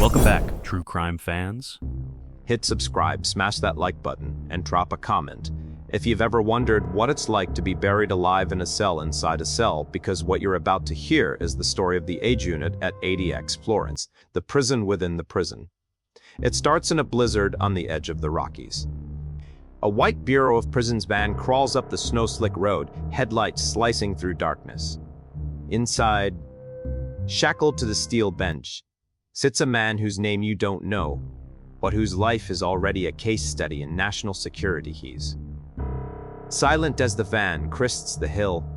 Welcome back, true crime fans. Hit subscribe, smash that like button, and drop a comment if you've ever wondered what it's like to be buried alive in a cell inside a cell, because what you're about to hear is the story of the age unit at ADX Florence, the prison within the prison. It starts in a blizzard on the edge of the Rockies. A white Bureau of Prisons van crawls up the snow-slick road, headlights slicing through darkness. Inside, shackled to the steel bench, sits a man whose name you don't know, but whose life is already a case study in national security keys. Silent as the van crests the hill,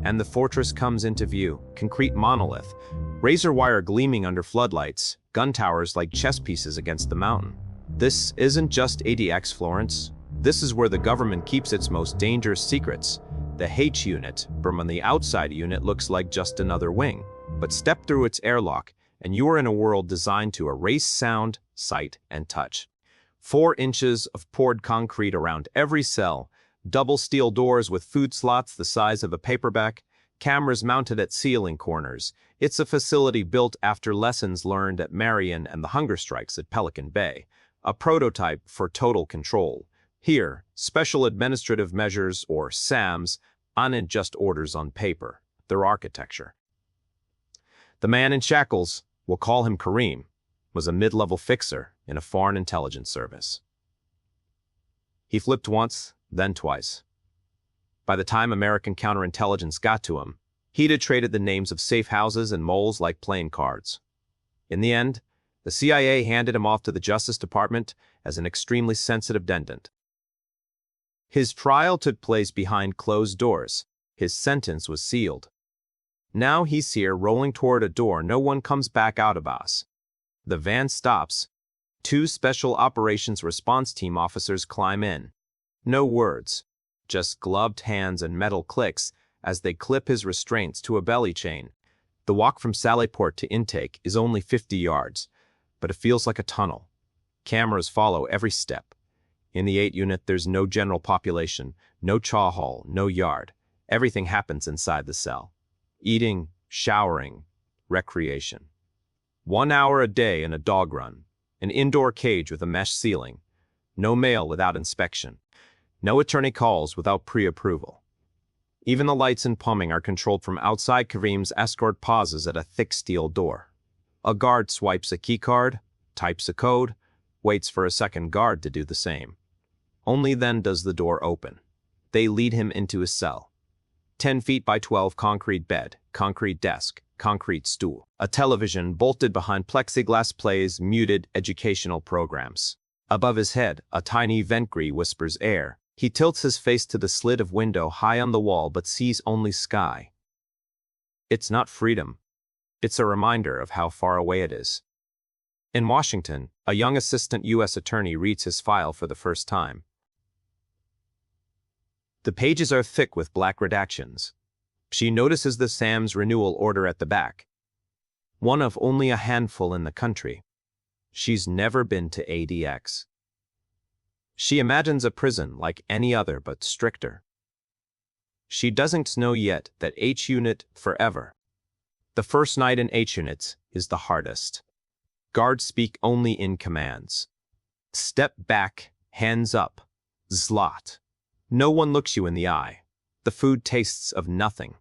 and the fortress comes into view, concrete monolith, razor wire gleaming under floodlights, gun towers like chess pieces against the mountain. This isn't just ADX Florence. This is where the government keeps its most dangerous secrets. The H unit, from on the outside unit, looks like just another wing, but step through its airlock, and you are in a world designed to erase sound, sight, and touch. 4 inches of poured concrete around every cell, double steel doors with food slots the size of a paperback, cameras mounted at ceiling corners. It's a facility built after lessons learned at Marion and the hunger strikes at Pelican Bay, a prototype for total control. Here, special administrative measures, or SAMs, aren't just orders on paper, they're architecture. The man in shackles, we'll call him Kareem, was a mid-level fixer in a foreign intelligence service. He flipped once, then twice. By the time American counterintelligence got to him, he'd had traded the names of safe houses and moles like playing cards. In the end, the CIA handed him off to the Justice Department as an extremely sensitive defendant. His trial took place behind closed doors. His sentence was sealed. Now he's here, rolling toward a door no one comes back out of us. The van stops. 2 Special Operations Response Team officers climb in. No words, just gloved hands and metal clicks as they clip his restraints to a belly chain. The walk from Sallyport to intake is only 50 yards, but it feels like a tunnel. Cameras follow every step. In the 8 unit, there's no general population, no chow hall, no yard. Everything happens inside the cell. Eating, showering, recreation. 1 hour a day in a dog run, an indoor cage with a mesh ceiling, no mail without inspection, no attorney calls without pre-approval. Even the lights and plumbing are controlled from outside. Kareem's escort pauses at a thick steel door. A guard swipes a keycard, types a code, waits for a second guard to do the same. Only then does the door open. They lead him into his cell. 10 feet by 12 concrete bed, concrete desk, concrete stool. A television bolted behind plexiglass plays muted educational programs. Above his head, a tiny vent grille whispers air. He tilts his face to the slit of window high on the wall but sees only sky. It's not freedom. It's a reminder of how far away it is. In Washington, a young assistant U.S. attorney reads his file for the first time. The pages are thick with black redactions. She notices the SAM's renewal order at the back. One of only a handful in the country. She's never been to ADX. She imagines a prison like any other but stricter. She doesn't know yet that H unit forever. The first night in H units is the hardest. Guards speak only in commands. Step back, hands up, zlot. No one looks you in the eye. The food tastes of nothing.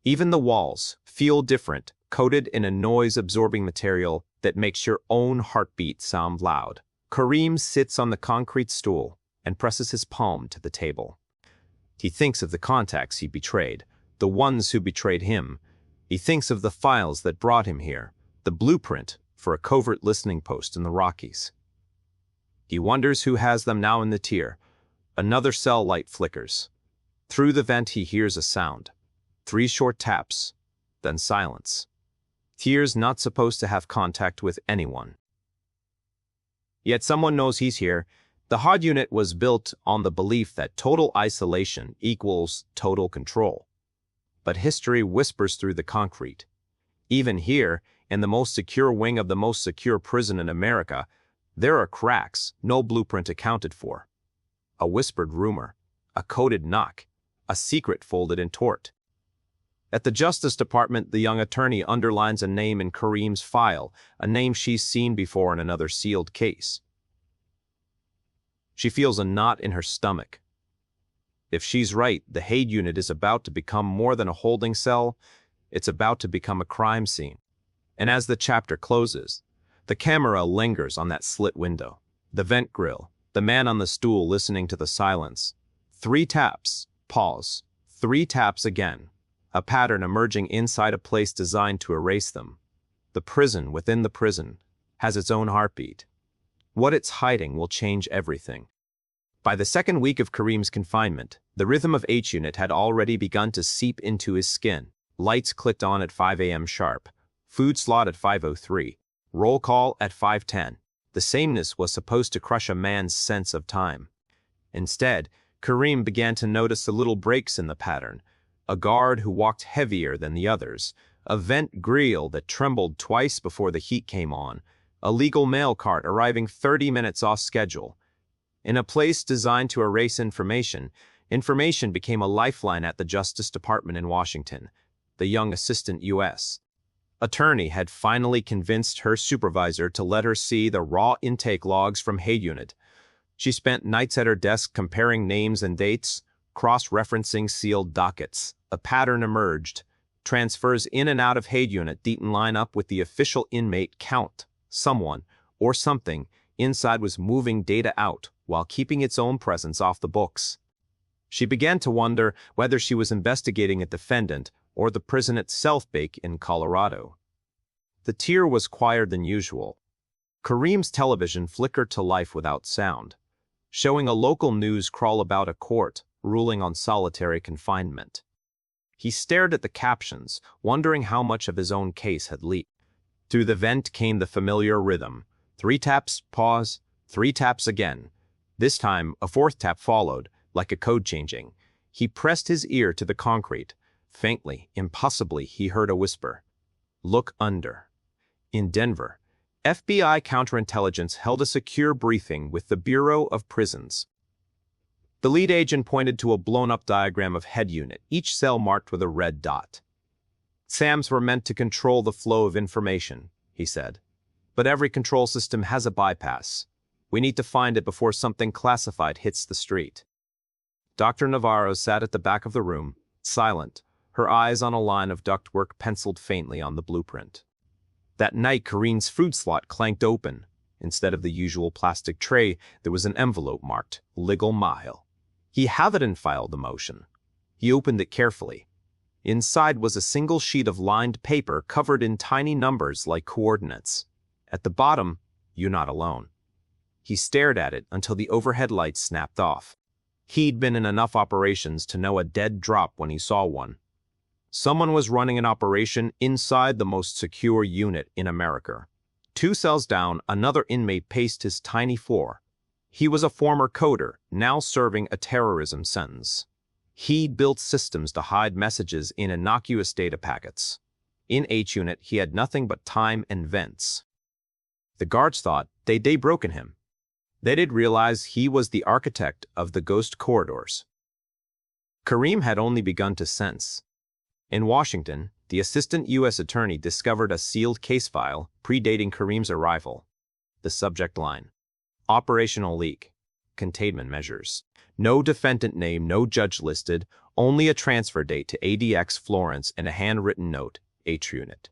Even the walls feel different, coated in a noise-absorbing material that makes your own heartbeat sound loud. Kareem sits on the concrete stool and presses his palm to the table. He thinks of the contacts he betrayed, the ones who betrayed him. He thinks of the files that brought him here, the blueprint for a covert listening post in the Rockies. He wonders who has them now in the tier. Another cell light flickers. Through the vent he hears a sound. 3 short taps, then silence. Tier's not supposed to have contact with anyone. Yet someone knows he's here. The HOD unit was built on the belief that total isolation equals total control. But history whispers through the concrete. Even here, in the most secure wing of the most secure prison in America, there are cracks no blueprint accounted for. A whispered rumor, a coded knock, a secret folded in tort. At the Justice Department, the young attorney underlines a name in Kareem's file, a name she's seen before in another sealed case. She feels a knot in her stomach. If she's right, the Haid unit is about to become more than a holding cell. It's about to become a crime scene. And as the chapter closes, the camera lingers on that slit window, the vent grill, the man on the stool listening to the silence. 3 taps, pause, 3 taps again, a pattern emerging inside a place designed to erase them. The prison within the prison has its own heartbeat. What it's hiding will change everything. By the second week of Kareem's confinement, the rhythm of H Unit had already begun to seep into his skin. Lights clicked on at 5 a.m. sharp, food slot at 5:03, roll call at 5:10. The sameness was supposed to crush a man's sense of time. Instead, Kareem began to notice the little breaks in the pattern, a guard who walked heavier than the others, a vent grill that trembled twice before the heat came on, a legal mail cart arriving 30 minutes off schedule. In a place designed to erase information, information became a lifeline at the Justice Department in Washington. The young assistant U.S. attorney had finally convinced her supervisor to let her see the raw intake logs from Haid Unit. She spent nights at her desk comparing names and dates, cross-referencing sealed dockets. A pattern emerged. Transfers in and out of Haid Unit didn't line up with the official inmate count. Someone, or something, inside was moving data out while keeping its own presence off the books. She began to wonder whether she was investigating a defendant or the prison itself back in Colorado. The tier was quieter than usual. Kareem's television flickered to life without sound, showing a local news crawl about a court ruling on solitary confinement. He stared at the captions, wondering how much of his own case had leaked. Through the vent came the familiar rhythm. 3 taps, pause, 3 taps again. This time, a 4th tap followed, like a code changing. He pressed his ear to the concrete. Faintly, impossibly, he heard a whisper. Look under. In Denver, FBI counterintelligence held a secure briefing with the Bureau of Prisons. The lead agent pointed to a blown-up diagram of Haid Unit, each cell marked with a red dot. SAMs were meant to control the flow of information, he said. But every control system has a bypass. We need to find it before something classified hits the street. Dr. Navarro sat at the back of the room, silent, her eyes on a line of ductwork penciled faintly on the blueprint. That night, Kareem's food slot clanked open. Instead of the usual plastic tray, there was an envelope marked Legal Mile. He hadn't filed the motion. He opened it carefully. Inside was a single sheet of lined paper covered in tiny numbers like coordinates. At the bottom, "You're not alone." He stared at it until the overhead lights snapped off. He'd been in enough operations to know a dead drop when he saw one. Someone was running an operation inside the most secure unit in America. 2 cells down, another inmate paced his tiny floor. He was a former coder, now serving a terrorism sentence. He'd built systems to hide messages in innocuous data packets. In H Unit, he had nothing but time and vents. The guards thought they'd broken him. They did realize he was the architect of the ghost corridors. Kareem had only begun to sense. In Washington, the assistant U.S. attorney discovered a sealed case file predating Kareem's arrival. The subject line: Operational leak. Containment measures. No defendant name, no judge listed, only a transfer date to ADX Florence and a handwritten note, H Unit.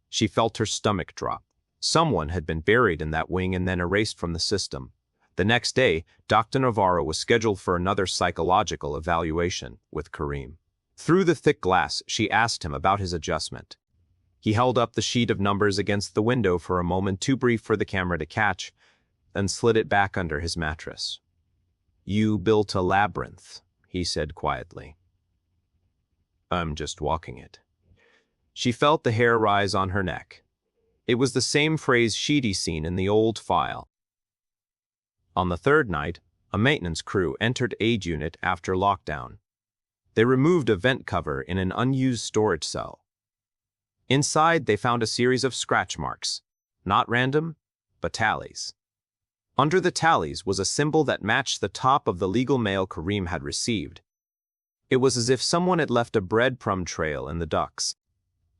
She felt her stomach drop. Someone had been buried in that wing and then erased from the system. The next day, Dr. Navarro was scheduled for another psychological evaluation with Kareem. Through the thick glass, she asked him about his adjustment. He held up the sheet of numbers against the window for a moment too brief for the camera to catch, then slid it back under his mattress. "You built a labyrinth," he said quietly. "I'm just walking it." She felt the hair rise on her neck. It was the same phrase she'd seen in the old file. On the 3rd night, a maintenance crew entered H Unit after lockdown. They removed a vent cover in an unused storage cell. Inside, they found a series of scratch marks, not random, but tallies. Under the tallies was a symbol that matched the top of the legal mail Kareem had received. It was as if someone had left a breadcrumb trail in the ducts.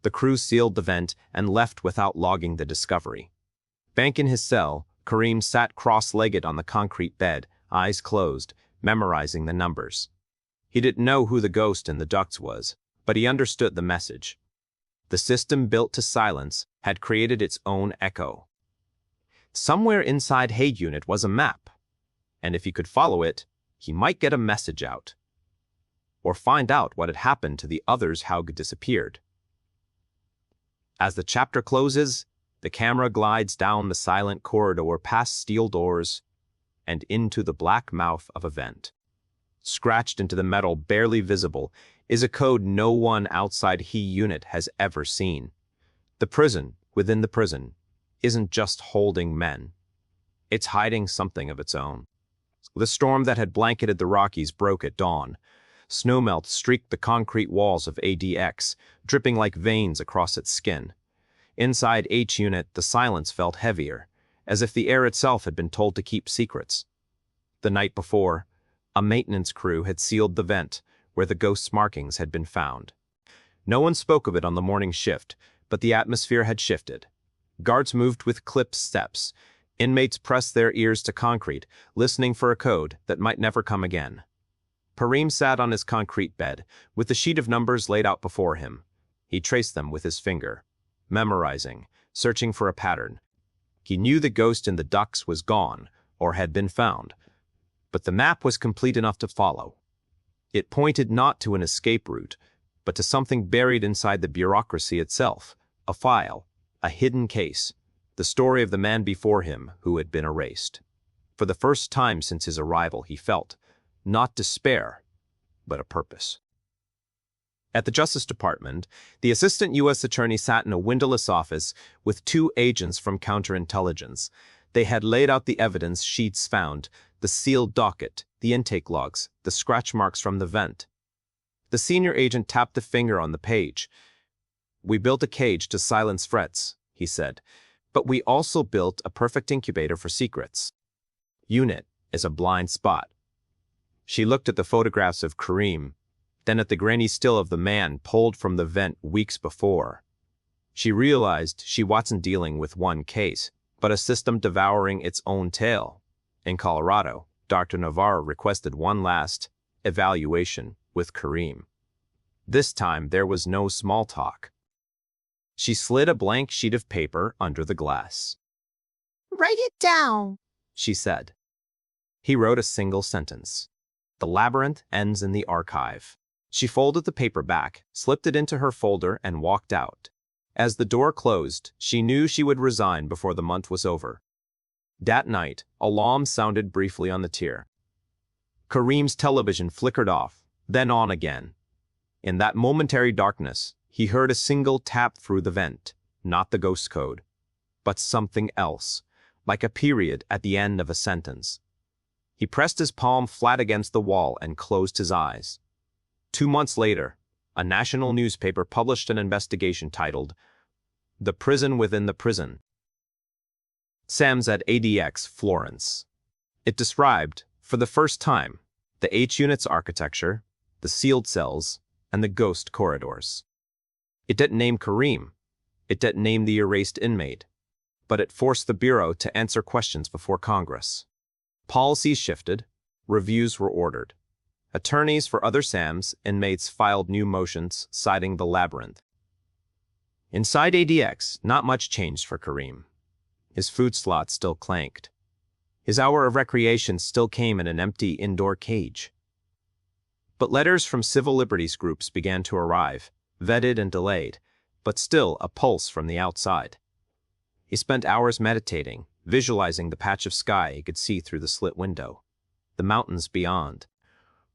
The crew sealed the vent and left without logging the discovery. Back in his cell, Kareem sat cross-legged on the concrete bed, eyes closed, memorizing the numbers. He didn't know who the ghost in the ducts was, but he understood the message. The system built to silence had created its own echo. Somewhere inside Hay Unit was a map, and if he could follow it, he might get a message out. Or find out what had happened to the others who had disappeared. As the chapter closes, the camera glides down the silent corridor past steel doors and into the black mouth of a vent. Scratched into the metal, barely visible, is a code no one outside Hay Unit has ever seen. The prison within the prison isn't just holding men. It's hiding something of its own. The storm that had blanketed the Rockies broke at dawn. Snowmelt streaked the concrete walls of ADX, dripping like veins across its skin. Inside H Unit, the silence felt heavier, as if the air itself had been told to keep secrets. The night before, a maintenance crew had sealed the vent where the ghost's markings had been found. No one spoke of it on the morning shift, but the atmosphere had shifted. Guards moved with clipped steps. Inmates pressed their ears to concrete, listening for a code that might never come again. Kareem sat on his concrete bed, with the sheet of numbers laid out before him. He traced them with his finger, memorizing, searching for a pattern. He knew the ghost in the ducts was gone, or had been found, but the map was complete enough to follow. It pointed not to an escape route, but to something buried inside the bureaucracy itself, a file, a hidden case, the story of the man before him who had been erased. For the first time since his arrival, he felt, not despair, but a purpose. At the Justice Department, the Assistant U.S. Attorney sat in a windowless office with two agents from counterintelligence. They had laid out the evidence sheets found, the sealed docket, the intake logs, the scratch marks from the vent. The senior agent tapped a finger on the page. "We built a cage to silence threats," he said, "but we also built a perfect incubator for secrets. Unit is a blind spot." She looked at the photographs of Kareem, then at the grainy still of the man pulled from the vent weeks before. She realized she wasn't dealing with one case, but a system devouring its own tail. In Colorado, Dr. Navarro requested one last evaluation with Kareem. This time there was no small talk. She slid a blank sheet of paper under the glass. "Write it down," she said. He wrote a single sentence. "The labyrinth ends in the archive." She folded the paper back, slipped it into her folder, and walked out. As the door closed, she knew she would resign before the month was over. That night, alarm sounded briefly on the tier. Kareem's television flickered off, then on again. In that momentary darkness, he heard a single tap through the vent, not the ghost code, but something else, like a period at the end of a sentence. He pressed his palm flat against the wall and closed his eyes. 2 months later, a national newspaper published an investigation titled, "The Prison Within the Prison." SAMS at ADX Florence. It described, for the first time, the H Unit's architecture, the sealed cells, and the ghost corridors. It didn't name Kareem. It didn't name the erased inmate. But it forced the Bureau to answer questions before Congress. Policies shifted. Reviews were ordered. Attorneys for other SAMs inmates filed new motions citing the labyrinth. Inside ADX, not much changed for Kareem. His food slot still clanked. His hour of recreation still came in an empty indoor cage. But letters from civil liberties groups began to arrive, vetted and delayed, but still a pulse from the outside. He spent hours meditating, visualizing the patch of sky he could see through the slit window, the mountains beyond.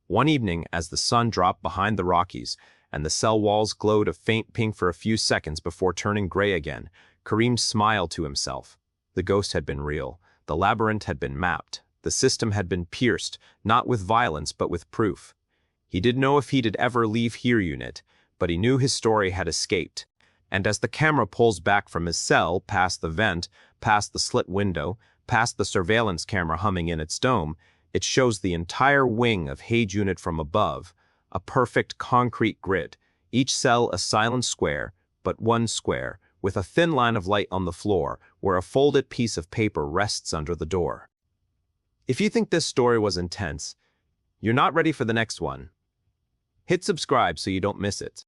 One evening, as the sun dropped behind the Rockies and the cell walls glowed a faint pink for a few seconds before turning gray again, Kareem smiled to himself. The ghost had been real. The labyrinth had been mapped. The system had been pierced, not with violence but with proof. He didn't know if he'd ever leave Hay Unit, but he knew his story had escaped. And as the camera pulls back from his cell, past the vent, past the slit window, past the surveillance camera humming in its dome, it shows the entire wing of Hay Unit from above, a perfect concrete grid, each cell a silent square, but one square, with a thin line of light on the floor where a folded piece of paper rests under the door. If you think this story was intense, you're not ready for the next one. Hit subscribe so you don't miss it.